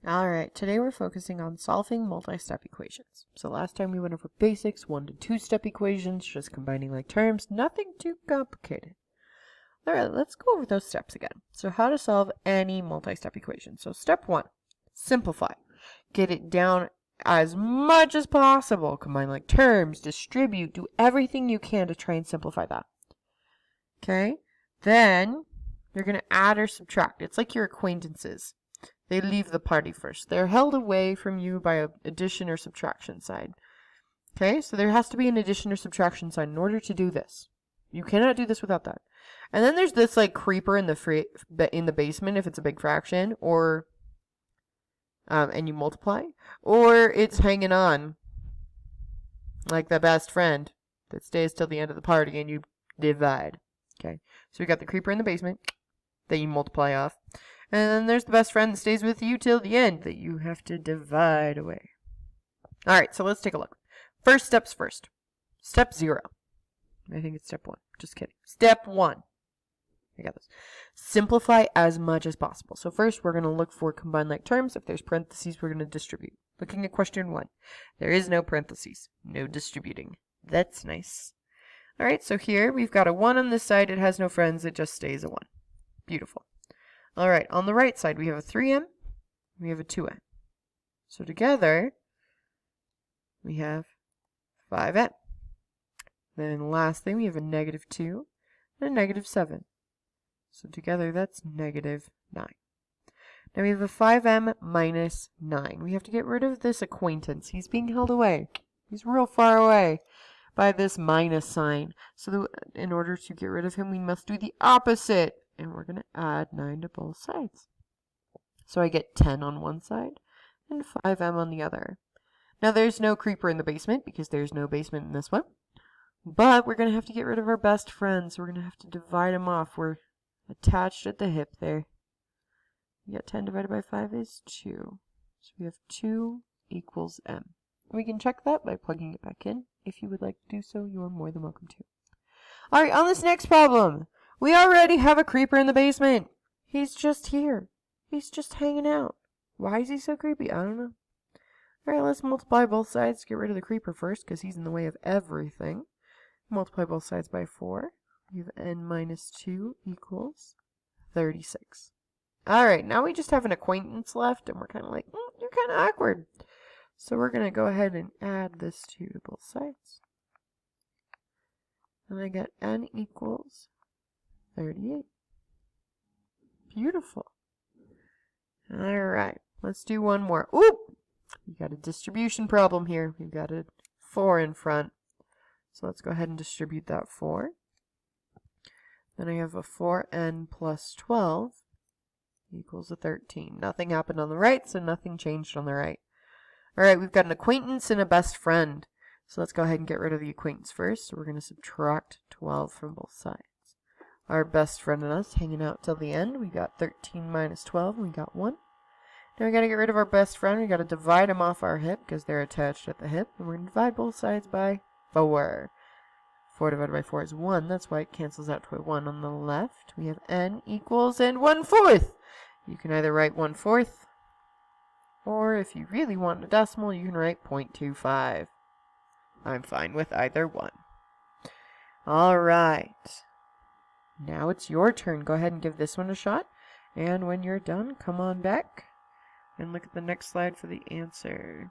Alright, today we're focusing on solving multi-step equations. So last time we went over basics, 1 to 2 step equations, just combining like terms, nothing too complicated. Alright, let's go over those steps again. So how to solve any multi-step equation. So step 1, simplify. Get it down as much as possible. Combine like terms, distribute, do everything you can to try and simplify that. Okay, then you're going to add or subtract. It's like your acquaintances. They leave the party first. They're held away from you by an addition or subtraction sign. Okay, so there has to be an addition or subtraction sign in order to do this. You cannot do this without that. And then there's this like creeper in the basement if it's a big fraction, or and you multiply, or it's hanging on like the best friend that stays till the end of the party and you divide. Okay, so we got the creeper in the basement that you multiply off. And then there's the best friend that stays with you till the end that you have to divide away. Alright, so let's take a look. First steps first. Step 0. I think it's step 1. Just kidding. Step 1. I got this. Simplify as much as possible. So first we're going to look for combined like terms. If there's parentheses, we're going to distribute. Looking at question 1. There is no parentheses. No distributing. That's nice. Alright, so here we've got a 1 on this side. It has no friends. It just stays a 1. Beautiful. Alright, on the right side, we have a 3m, we have a 2m. So together, we have 5m. Then last thing, we have a negative 2 and a negative 7. So together, that's negative 9. Now we have a 5m minus 9. We have to get rid of this acquaintance. He's being held away. He's real far away by this minus sign. So in order to get rid of him, we must do the opposite. And we're going to add 9 to both sides. So I get 10 on one side and 5m on the other. Now there's no creeper in the basement because there's no basement in this one. But we're going to have to get rid of our best friend. So we're going to have to divide them off. We're attached at the hip there. We got 10 divided by 5 is 2. So we have 2 equals m. We can check that by plugging it back in. If you would like to do so, you are more than welcome to. Alright, on this next problem. We already have a creeper in the basement. He's just here. He's just hanging out. Why is he so creepy? I don't know. Alright, let's multiply both sides. Get rid of the creeper first because he's in the way of everything. Multiply both sides by 4. We have n minus 2 equals 36. Alright, now we just have an acquaintance left and we're kind of like, you're kind of awkward. So we're going to go ahead and add this 2 to both sides. And I get n equals 38. Beautiful. Alright, let's do one more. Oop! You got a distribution problem here. We've got a 4 in front. So let's go ahead and distribute that 4. Then I have a 4n plus 12 equals a 13. Nothing happened on the right, so nothing changed on the right. Alright, we've got an acquaintance and a best friend. So let's go ahead and get rid of the acquaintance first. So we're going to subtract 12 from both sides. Our best friend and us hanging out till the end. We got 13 minus 12, and we got 1. Now we got to get rid of our best friend. We got to divide them off our hip because they're attached at the hip. And we're going to divide both sides by 4. 4 divided by 4 is 1. That's why it cancels out to a 1 on the left. We have n equals and 1/4. You can either write 1/4, or if you really want a decimal, you can write 0.25. I'm fine with either one. All right. Now it's your turn. Go ahead and give this one a shot. And when you're done, come on back and look at the next slide for the answer.